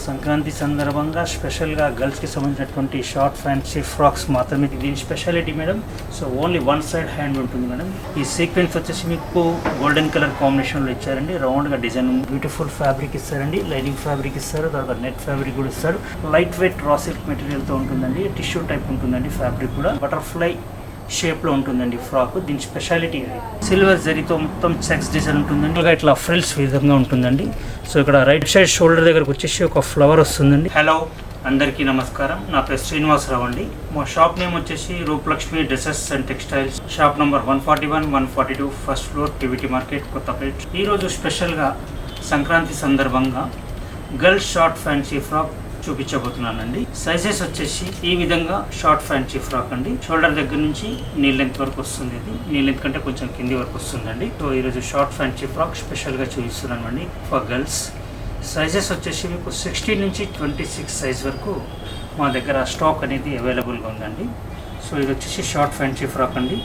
సంక్రాంతి సందర్భంగా స్పెషల్గా గర్ల్స్కి సంబంధించినటువంటి షార్ట్ ఫ్యాన్సీ ఫ్రాక్స్ మాత్రమే. దీని speciality madam, so only one side hand ఉంటుంది మేడం. ఈ సీక్వెన్స్ వచ్చేసి మీకు గోల్డెన్ కలర్ కాంబినేషన్లో ఇచ్చారండి. రౌండ్గా డిజైన్, బ్యూటిఫుల్ ఫ్యాబ్రిక్ ఇస్తారండి, లైనింగ్ ఫ్యాబ్రిక్ ఇస్తారు, తర్వాత నెట్ ఫ్యాబ్రిక్ కూడా ఇస్తారు. లైట్ వెయిట్ రా సిల్క్ మెటీరియల్తో ఉంటుందండి, టిష్యూ టైప్ ఉంటుందండి. ఫ్యాబ్రిక్ కూడా బటర్ఫ్లై షేప్లో ఉంటుందండి ఫ్రాక్. దీని స్పెషాలిటీ సిల్వర్ జరీతో మొత్తం చెక్స్ డిజైన్ ఉంటుందండి. ఇట్లా ఫ్రిల్స్ విధంగా ఉంటుందండి. సో ఇక్కడ రైట్ సైడ్ షోల్డర్ దగ్గరకు వచ్చేసి ఒక ఫ్లవర్ వస్తుందండి. హలో అందరికీ నమస్కారం, నా పేరు శ్రీనివాసరావు అండి. మా షాప్ నేమ్ వచ్చేసి Rupalakshmi dresses and textiles, shop number 141, 142, first floor, TVT market, Kothapeta. ఈరోజు స్పెషల్గా సంక్రాంతి సందర్భంగా గర్ల్స్ షార్ట్ ఫ్యాన్సీ ఫ్రాక్ చూపించబోతున్నానండి. సైజెస్ వచ్చేసి ఈ విధంగా షార్ట్ ఫ్యాన్సీ ఫ్రాక్ అండి. షోల్డర్ దగ్గర నుంచి నీ లెంత్ వరకు వస్తుంది. ఇది నీ లెంత్ కంటే కొంచెం కింది వరకు వస్తుందండి. సో ఈరోజు షార్ట్ ఫ్యాన్సీ ఫ్రాక్ స్పెషల్గా చూపిస్తున్నానండి ఫర్ గర్ల్స్. సైజెస్ వచ్చేసి మీకు 16 నుంచి 26 సైజ్ వరకు మా దగ్గర స్టాక్ అనేది అవైలబుల్గా ఉందండి. సో ఇది వచ్చేసి షార్ట్ ఫ్యాన్సీ ఫ్రాక్ అండి.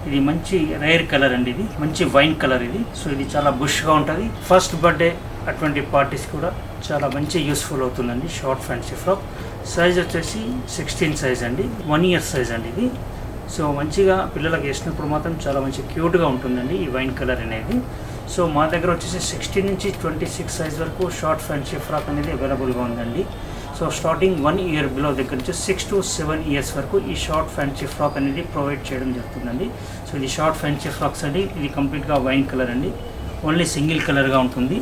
ఇది మంచి రేర్ కలర్ అండి, ఇది మంచి వైన్ కలర్ ఇది. సో ఇది చాలా బుష్గా ఉంటుంది. ఫస్ట్ బర్త్డే అటువంటి పార్టీస్ కూడా చాలా మంచి యూస్ఫుల్ అవుతుందండి షార్ట్ ఫ్యాన్సీ ఫ్రాక్. సైజ్ వచ్చేసి 16 సైజ్ అండి, 1 ఇయర్ సైజ్ అండి ఇది. సో మంచిగా పిల్లలకు వేసినప్పుడు మాత్రం చాలా మంచి క్యూట్గా ఉంటుందండి ఈ వైన్ కలర్ అనేది. సో మా దగ్గర వచ్చేసి 16 నుంచి 26 సైజ్ వరకు షార్ట్ ఫ్యాన్సీ ఫ్రాక్ అనేది అవైలబుల్గా ఉందండి. సో స్టార్టింగ్ 1 ఇయర్ బిలో దగ్గర నుంచి 6 to 7 ఇయర్స్ వరకు ఈ షార్ట్ ఫ్యాన్సీ ఫ్రాక్ అనేది ప్రొవైడ్ చేయడం జరుగుతుందండి. సో ఇది షార్ట్ ఫ్యాన్సీ ఫ్రాక్స్ అండి. ఇది కంప్లీట్గా వైన్ కలర్ అండి, ఓన్లీ సింగిల్ కలర్గా ఉంటుంది.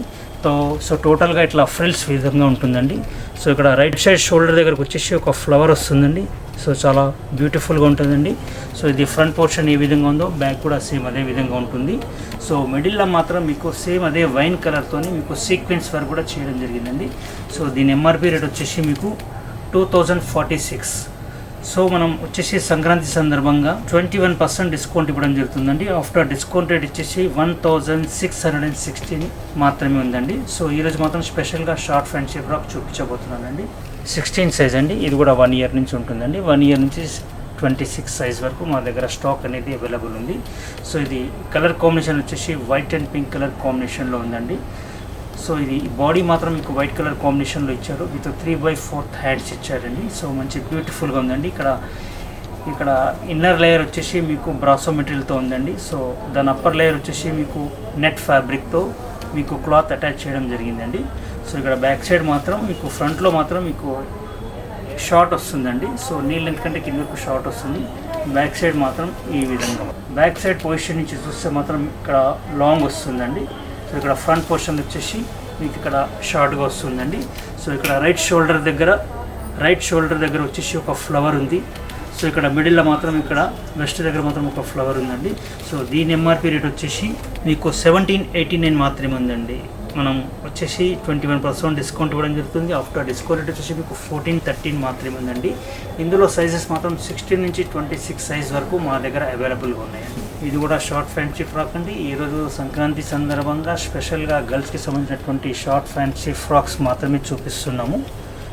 సో టోటల్గా ఇట్లా ఫ్రిల్స్ విధంగా ఉంటుందండి. సో ఇక్కడ రైట్ సైడ్ షోల్డర్ దగ్గరకు వచ్చేసి ఒక ఫ్లవర్ వస్తుందండి. సో చాలా బ్యూటిఫుల్గా ఉంటుందండి. సో ఇది ఫ్రంట్ పోర్షన్ ఏ విధంగా ఉందో బ్యాక్ కూడా సేమ్ అదే విధంగా ఉంటుంది. సో మిడిల్లో మాత్రం మీకు సేమ్ అదే వైన్ కలర్తో మీకు సీక్వెన్స్ వర్క్ కూడా చేయడం జరిగిందండి. సో దీని ఎంఆర్పి రేట్ వచ్చేసి మీకు 2046. సో మనం వచ్చేసి సంక్రాంతి సందర్భంగా 21% డిస్కౌంట్ ఇవ్వడం జరుగుతుందండి. ఆఫ్టర్ డిస్కౌంట్ రేట్ వచ్చేసి 1616 మాత్రమే ఉందండి. సో ఈరోజు మాత్రం స్పెషల్గా షార్ట్ ఫ్యాన్సీ ఫ్రాక్ చూపించబోతున్నానండి. 16 సైజ్ అండి. ఇది కూడా 1 ఇయర్ నుంచి ఉంటుందండి. 1 ఇయర్ నుంచి 26 సైజ్ వరకు మా దగ్గర స్టాక్ అనేది అవైలబుల్ ఉంది. సో ఇది కలర్ కాంబినేషన్ వచ్చేసి వైట్ అండ్ పింక్ కలర్ కాంబినేషన్లో ఉందండి. సో ఇది బాడీ మాత్రం మీకు వైట్ కలర్ కాంబినేషన్లో ఇచ్చారు, విత్ 3/4 హ్యాండ్స్ ఇచ్చారండి. సో మంచి బ్యూటిఫుల్గా ఉందండి. ఇక్కడ ఇన్నర్ లేయర్ వచ్చేసి మీకు బ్రాసో మెటీరియల్తో ఉందండి. సో దాని అప్పర్ లేయర్ వచ్చేసి మీకు నెట్ ఫ్యాబ్రిక్తో మీకు క్లాత్ అటాచ్ చేయడం జరిగిందండి. సో ఇక్కడ బ్యాక్ సైడ్ మాత్రం మీకు ఫ్రంట్లో మాత్రం మీకు షార్ట్ వస్తుందండి. సో నీ లెంత్ కంటే కింద వరకు షార్ట్ వస్తుంది. బ్యాక్ సైడ్ మాత్రం ఈ విధంగా, బ్యాక్ సైడ్ పొజిషన్ నుంచి చూస్తే మాత్రం ఇక్కడ లాంగ్ వస్తుందండి. సో ఇక్కడ ఫ్రంట్ పోర్షన్ వచ్చేసి మీకు ఇక్కడ షార్ట్గా వస్తుందండి. సో ఇక్కడ రైట్ షోల్డర్ దగ్గర వచ్చేసి ఒక ఫ్లవర్ ఉంది. సో ఇక్కడ మిడిల్లో మాత్రం ఇక్కడ వెస్ట్ దగ్గర మాత్రం ఒక ఫ్లవర్ ఉందండి. సో దీని ఎంఆర్పి రేట్ వచ్చేసి మీకు 1789 మాత్రమే ఉందండి. మనం వచ్చేసి 21% డిస్కౌంట్ ఇవ్వడం జరుగుతుంది. ఆఫ్టర్ డిస్కౌంట్ రేట్ వచ్చేసి మీకు 1413 మాత్రమే ఉందండి. ఇందులో సైజెస్ మాత్రం 16 నుంచి 26 సైజ్ వరకు మా దగ్గర అవైలబుల్గా ఉన్నాయండి. ఇది కూడా షార్ట్ ఫ్యాన్సీ ఫ్రాక్ అండి. ఈరోజు సంక్రాంతి సందర్భంగా స్పెషల్గా గర్ల్స్కి సంబంధించినటువంటి షార్ట్ ఫ్యాన్సీ ఫ్రాక్స్ మాత్రమే చూపిస్తున్నాము.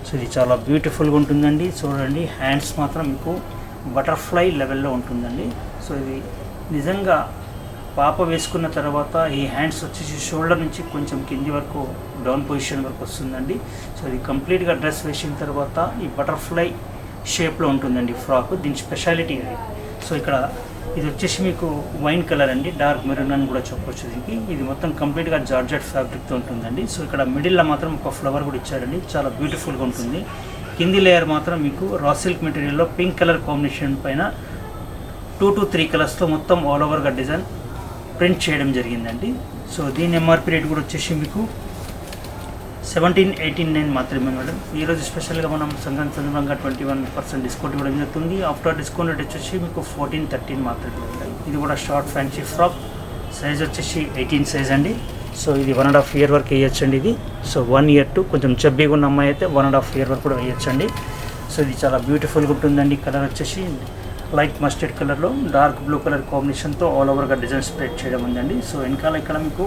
సో ఇది చాలా బ్యూటిఫుల్గా ఉంటుందండి. చూడండి, హ్యాండ్స్ మాత్రం మీకు బటర్ఫ్లై లెవెల్లో ఉంటుందండి. సో ఇది నిజంగా పాప వేసుకున్న తర్వాత ఈ హ్యాండ్స్ వచ్చేసి షోల్డర్ నుంచి కొంచెం కింది వరకు డౌన్ పొజిషన్ వరకు వస్తుందండి. సో ఇది కంప్లీట్గా డ్రెస్ వేసిన తర్వాత ఈ బటర్ఫ్లై షేప్లో ఉంటుందండి ఫ్రాక్. దీని స్పెషాలిటీ అది. సో ఇక్కడ ఇది వచ్చేసి మీకు వైన్ కలర్ అండి, డార్క్ మెరూన్ అని కూడా చెప్పొచ్చు దీనికి. ఇది మొత్తం కంప్లీట్గా జార్జెట్ ఫ్యాబ్రిక్తో ఉంటుందండి. సో ఇక్కడ మిడిల్లో మాత్రం ఒక ఫ్లవర్ కూడా ఇచ్చారండి, చాలా బ్యూటిఫుల్గా ఉంటుంది. కింది లేయర్ మాత్రం మీకు రా సిల్క్ మెటీరియల్లో పింక్ కలర్ కాంబినేషన్ పైన 2 to 3 కలర్స్తో మొత్తం ఆల్ ఓవర్గా డిజైన్ ప్రింట్ చేయడం జరిగిందండి. సో దీని ఎంఆర్పి రేట్ కూడా వచ్చేసి మీకు 1789 మాత్రమే మేడం. ఈరోజు స్పెషల్గా మనం సంక్రాంతి సందర్భంగా 21% డిస్కౌంట్ ఇవ్వడం జరుగుతుంది. ఆఫ్టర్ డిస్కౌంట్ రేట్ వచ్చేసి మీకు 1413 మాత్రమే ఉంటాయి. ఇది కూడా షార్ట్ ఫ్యాన్సీ ఫ్రాక్. సైజ్ వచ్చేసి 18 సైజ్ అండి. సో ఇది 1.5 ఇయర్ వరకు వేయచ్చండి ఇది. సో 1 ఇయర్ టు కొంచెం చబ్బీగా ఉన్న అమ్మాయి అయితే 1.5 ఇయర్ వరకు కూడా వేయచ్చండి. సో ఇది చాలా బ్యూటిఫుల్గా ఉంటుందండి. కలర్ వచ్చేసి లైట్ మస్టర్డ్ కలర్లో డార్క్ బ్లూ కలర్ కాంబినేషన్తో ఆల్ ఓవర్గా డిజైన్ స్ప్రెడ్ చేయడం ఉందండి. సో వెనకాల ఇక్కడ మీకు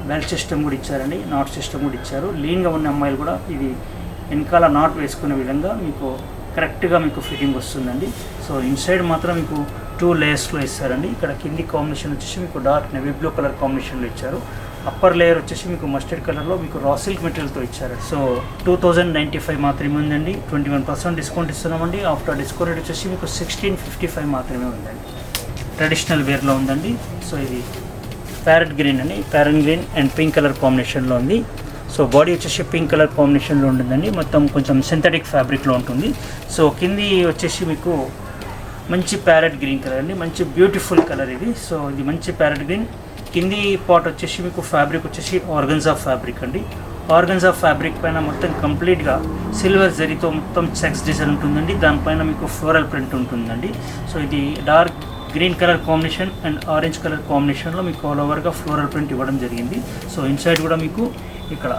బెల్ట్ సిస్టమ్ కూడా ఇచ్చారండి, నాట్ సిస్టమ్ కూడా ఇచ్చారు. లీన్గా ఉన్న అమ్మాయిలు కూడా ఇది వెనకాల నాట్ వేసుకునే విధంగా మీకు కరెక్ట్గా మీకు ఫిట్టింగ్ వస్తుందండి. సో ఇన్సైడ్ మాత్రం మీకు 2 లేయర్స్లో ఇస్తారండి. ఇక్కడ కింది కాంబినేషన్ వచ్చేసి మీకు డార్క్ నేవీ బ్లూ కలర్ కాంబినేషన్లో ఇచ్చారు. అప్పర్ లేయర్ వచ్చేసి మీకు మస్టర్డ్ కలర్లో మీకు రా సిల్క్ మెటీరియల్తో ఇచ్చారు. సో 2095 మాత్రమే ఉందండి. 21% డిస్కౌంట్ ఇస్తున్నామండి. ఆఫ్టర్ డిస్కౌంట్ రేట్ వచ్చేసి మీకు 1655 మాత్రమే ఉందండి. ట్రెడిషనల్ వేర్లో ఉందండి. సో ఇది ప్యారెట్ గ్రీన్ అండి. Parrot green and pink colour కాంబినేషన్లో ఉంది. సో బాడీ వచ్చేసి పింక్ కలర్ కాంబినేషన్లో ఉంటుందండి. మొత్తం కొంచెం సింథటిక్ ఫ్యాబ్రిక్లో ఉంటుంది. సో కింది వచ్చేసి మీకు మంచి ప్యారెట్ గ్రీన్ కలర్ అండి. మంచి బ్యూటిఫుల్ కలర్ ఇది. సో ఇది మంచి ప్యారెట్ గ్రీన్. కింది పార్ట్ వచ్చేసి మీకు ఫ్యాబ్రిక్ వచ్చేసి ఆర్గన్జా ఫ్యాబ్రిక్ అండి. ఆర్గన్జా ఫ్యాబ్రిక్ పైన మొత్తం కంప్లీట్గా సిల్వర్ జరీతో మొత్తం చెక్స్ డిజైన్ ఉంటుందండి. దానిపైన మీకు ఫ్లోరల్ ప్రింట్ ఉంటుందండి. సో ఇది dark green colour combination and orange colour కాంబినేషన్లో మీకు ఆల్ ఓవర్గా ఫ్లోరల్ ప్రింట్ ఇవ్వడం జరిగింది. సో ఇన్సైడ్ కూడా మీకు ఇక్కడ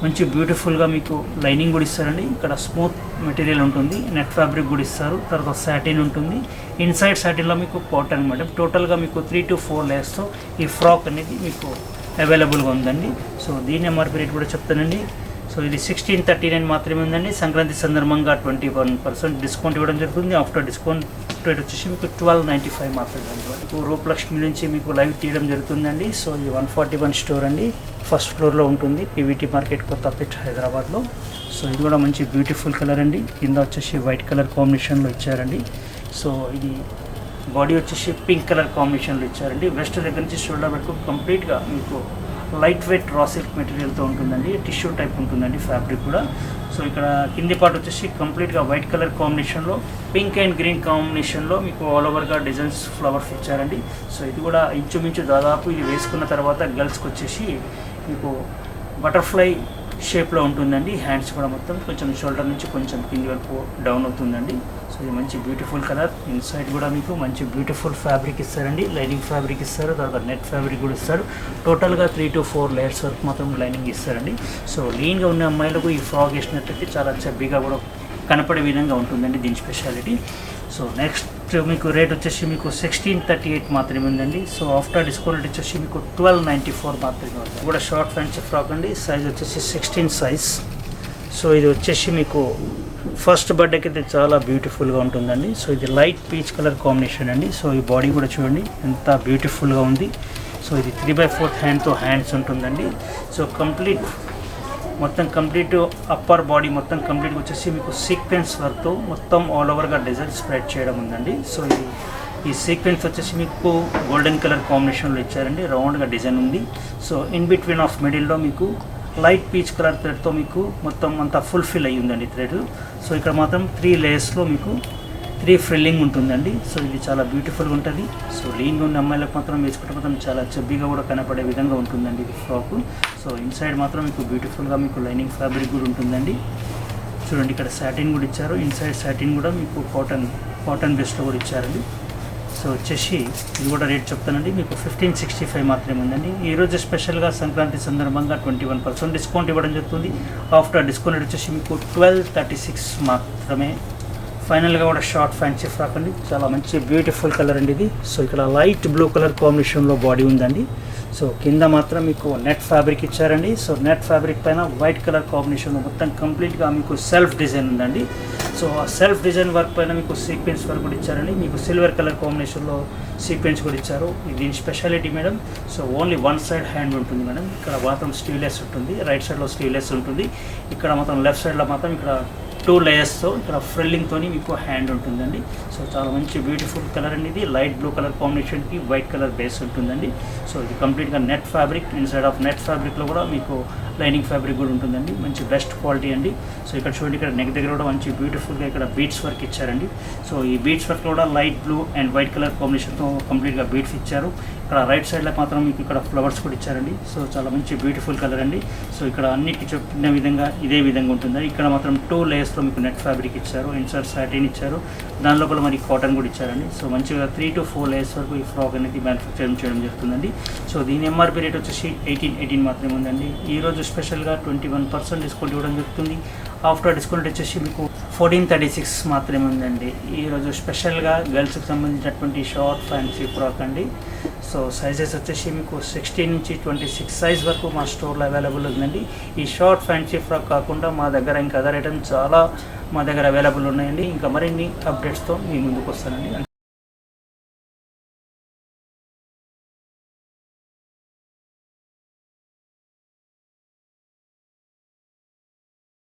మంచి బ్యూటిఫుల్గా మీకు లైనింగ్ కూడా ఇస్తారండి. ఇక్కడ స్మూత్ మెటీరియల్ ఉంటుంది. నెట్ ఫ్యాబ్రిక్ కూడా ఇస్తారు. తర్వాత సాటిన్ ఉంటుంది. ఇన్సైడ్ సాటిన్లో మీకు కాటన్ మేడం. టోటల్గా మీకు 3 to 4 లేయర్స్తో ఈ ఫ్రాక్ అనేది మీకు అవైలబుల్గా ఉందండి. సో దీని ఎంఆర్పీ రేట్ కూడా చెప్తానండి. సో ఇది 1639 మాత్రమే ఉందండి. సంక్రాంతి సందర్భంగా 21% డిస్కౌంట్ ఇవ్వడం జరుగుతుంది. ఆఫ్టర్ డిస్కౌంట్ రేట్ వచ్చేసి మీకు 1295 మాత్రమే ఉంది. రూపలక్ష్మి నుంచి మీకు లైవ్ తీయడం జరుగుతుందండి. సో ఇది 141 స్టోర్ అండి. ఫస్ట్ ఫ్లోర్లో ఉంటుంది. పీవీటీ మార్కెట్ కొత్తపేట హైదరాబాద్లో. సో ఇది కూడా మంచి బ్యూటిఫుల్ కలర్ అండి. కింద వచ్చేసి వైట్ కలర్ కాంబినేషన్లో ఇచ్చారండి. సో ఇది బాడీ వచ్చేసి పింక్ కలర్ కాంబినేషన్లో ఇచ్చారండి. వెస్ట్ దగ్గర నుంచి షోల్డర్ వరకు కంప్లీట్గా మీకు లైట్ వెయిట్ రా సిల్క్ మెటీరియల్తో ఉంటుందండి. టిష్యూ టైప్ ఉంటుందండి ఫ్యాబ్రిక్ కూడా. సో ఇక్కడ కింది పార్ట్ వచ్చేసి కంప్లీట్గా వైట్ కలర్ కాంబినేషన్లో పింక్ అండ్ గ్రీన్ కాంబినేషన్లో మీకు ఆల్ ఓవర్గా డిజైన్స్ ఫ్లవర్స్ ఇచ్చారండి. సో ఇది కూడా ఇంచుమించు దాదాపు ఇది వేసుకున్న తర్వాత గర్ల్స్కి వచ్చేసి మీకు బటర్ఫ్లై షేప్లో ఉంటుందండి. హ్యాండ్స్ కూడా మొత్తం కొంచెం షోల్డర్ నుంచి కొంచెం కింది వరకు డౌన్ అవుతుందండి. సో ఇది మంచి బ్యూటిఫుల్ కలర్. ఇన్సైడ్ కూడా మీకు మంచి బ్యూటిఫుల్ ఫ్యాబ్రిక్ ఇస్తారండి. లైనింగ్ ఫ్యాబ్రిక్ ఇస్తారు. తర్వాత నెట్ ఫ్యాబ్రిక్ కూడా ఇస్తారు. టోటల్గా 3 to 4 లేయర్స్ వరకు మాత్రం లైనింగ్ ఇస్తారండి. సో లీన్గా ఉన్న అమ్మాయిలకు ఈ ఫ్రాక్ వేసినట్లయితే చాలా చబ్బీగా కూడా కనపడే విధంగా ఉంటుందండి దీని స్పెషాలిటీ. సో నెక్స్ట్ మీకు రేట్ వచ్చేసి మీకు 1638 మాత్రమే ఉందండి. సో ఆఫ్టర్ డిస్కౌంట్ వచ్చేసి మీకు 1294 మాత్రమే ఉంది. కూడా షార్ట్ ఫ్యాన్సీ ఫ్రాక్ అండి. సైజ్ వచ్చేసి 16 సైజ్. సో ఇది వచ్చేసి మీకు ఫస్ట్ బర్త్డేకి అయితే చాలా బ్యూటిఫుల్గా ఉంటుందండి. సో ఇది లైట్ పీచ్ కలర్ కాంబినేషన్ అండి. సో ఈ బాడీ కూడా చూడండి ఎంత బ్యూటిఫుల్గా ఉంది. సో ఇది 3/4 హ్యాండ్తో హ్యాండ్స్ ఉంటుందండి. సో మొత్తం కంప్లీట్ అప్పర్ బాడీ మొత్తం కంప్లీట్గా వచ్చేసి మీకు సీక్వెన్స్ వర్క్తో మొత్తం ఆల్ ఓవర్గా డిజైన్ స్ప్రెడ్ చేయడం ఉందండి. సో ఈ సీక్వెన్స్ వచ్చేసి మీకు గోల్డెన్ కలర్ కాంబినేషన్లో ఇచ్చారండి. రౌండ్గా డిజైన్ ఉంది. సో ఇన్ బిట్వీన్ ఆఫ్ మిడిల్లో మీకు లైట్ పీచ్ కలర్ థ్రెడ్తో మీకు మొత్తం అంతా ఫుల్ఫిల్ అయ్యి ఉందండి థ్రెడ్. సో ఇక్కడ మాత్రం 3 లేయర్స్లో మీకు 3 ఫ్రిల్లింగ్ ఉంటుందండి. సో ఇది చాలా బ్యూటిఫుల్గా ఉంటుంది. సో లీన్గా ఉన్న అమ్మాయిలకు మాత్రం వేసుకుంటే మాత్రం చాలా చబ్బీగా కూడా కనపడే విధంగా ఉంటుందండి ఇది ఫ్రాక్. సో ఇన్సైడ్ మాత్రం మీకు బ్యూటిఫుల్గా మీకు లైనింగ్ ఫ్యాబ్రిక్ కూడా ఉంటుందండి. చూడండి ఇక్కడ సాటిన్ కూడా ఇచ్చారు. ఇన్సైడ్ సాటిన్ కూడా మీకు కాటన్ బేస్లో కూడా ఇచ్చారండి. సో వచ్చేసి ఇది కూడా రేట్ చెప్తానండి. మీకు 1565 మాత్రమే ఉందండి. ఈరోజు స్పెషల్గా సంక్రాంతి సందర్భంగా 21% డిస్కౌంట్ ఇవ్వడం జరుగుతుంది. ఆఫ్టర్ డిస్కౌంట్ వచ్చేసి మీకు 1236 మాత్రమే. ఫైనల్గా కూడా షార్ట్ ఫ్యాన్సీ ఫ్రాక్ అండి. చాలా మంచి బ్యూటిఫుల్ కలర్ అండి ఇది. సో ఇక్కడ లైట్ బ్లూ కలర్ కాంబినేషన్లో బాడీ ఉందండి. సో కింద మాత్రం మీకు నెట్ ఫ్యాబ్రిక్ ఇచ్చారండి. సో నెట్ ఫ్యాబ్రిక్ పైన వైట్ కలర్ కాంబినేషన్లో మొత్తం కంప్లీట్గా మీకు సెల్ఫ్ డిజైన్ ఉందండి. సో ఆ సెల్ఫ్ డిజైన్ వర్క్ పైన మీకు సీక్వెన్స్ వర్క్ కూడా ఇచ్చారండి. మీకు సిల్వర్ కలర్ కాంబినేషన్లో సీక్వెన్స్ కూడా ఇచ్చారు. దీని speciality madam. So only 1 side hand ఉంటుంది మేడం. ఇక్కడ మాత్రం స్లీవ్లెస్ ఉంటుంది. రైట్ సైడ్లో స్లీవ్లెస్ ఉంటుంది. ఇక్కడ మాత్రం లెఫ్ట్ సైడ్లో మాత్రం ఇక్కడ 2 లేయర్స్తో ఇక్కడ ఫ్రిల్లింగ్తో మీకు హ్యాండ్ ఉంటుందండి. సో చాలా మంచి బ్యూటిఫుల్ కలర్ అండి ఇది. లైట్ బ్లూ కలర్ కాంబినేషన్కి వైట్ కలర్ బేస్ ఉంటుందండి. సో ఇది కంప్లీట్గా net fabric. Inside of net ఫ్యాబ్రిక్లో కూడా మీకు లైనింగ్ ఫ్యాబ్రిక్ కూడా ఉంటుందండి. మంచి బెస్ట్ క్వాలిటీ అండి. సో ఇక్కడ చూడండి ఇక్కడ నెక్ దగ్గర కూడా మంచి బ్యూటిఫుల్గా ఇక్కడ బీడ్స్ వర్క్ ఇచ్చారండి. సో ఈ బీడ్స్ వర్క్ కూడా light blue and white colour కాంబినేషన్తో కంప్లీట్గా బీడ్స్ ఇచ్చారు. ఇక్కడ రైట్ సైడ్లో మాత్రం మీకు ఇక్కడ ఫ్లవర్స్ కూడా ఇచ్చారండి. సో చాలా మంచి బ్యూటిఫుల్ కలర్ అండి. సో ఇక్కడ అన్నిటికీ చెప్పిన విధంగా ఇదే విధంగా ఉంటుంది. ఇక్కడ మాత్రం 2 లేయర్స్లో మీకు నెట్ ఫ్యాబ్రిక్ ఇచ్చారు. ఇన్సర్ట్ సాటిన్ ఇచ్చారు. దానిలో కూడా మరి కాటన్ కూడా ఇచ్చారండి. సో మంచిగా 3 to 4 లేయర్స్ వరకు ఈ ఫ్రాక్ అనేది మ్యానుఫ్యాక్చరింగ్ చేయడం జరుగుతుందండి. సో దీని ఎంఆర్పీ రేట్ వచ్చేసి 1818 మాత్రమే ఉందండి. ఈరోజు స్పెషల్గా 21% డిస్కౌంట్ ఇవ్వడం జరుగుతుంది. ఆఫ్టర్ డిస్కౌంట్ వచ్చేసి మీకు 1436 మాత్రమే ఉందండి. ఈరోజు స్పెషల్గా గర్ల్స్కి సంబంధించినటువంటి షార్ట్ ఫ్యాన్సీ ఫ్రాక్ అండి. సో సైజెస్ వచ్చేసి మీకు 16 నుంచి 26 సైజ్ వరకు మా స్టోర్లో అవైలబుల్ ఉందండి. ఈ షార్ట్ ఫ్యాన్సీ ఫ్రాక్ కాకుండా మా దగ్గర ఇంకా అదర్ ఐటమ్ చాలా మా దగ్గర అవైలబుల్ ఉన్నాయండి. ఇంకా మరిన్ని అప్డేట్స్తో మీ ముందుకు వస్తానండి.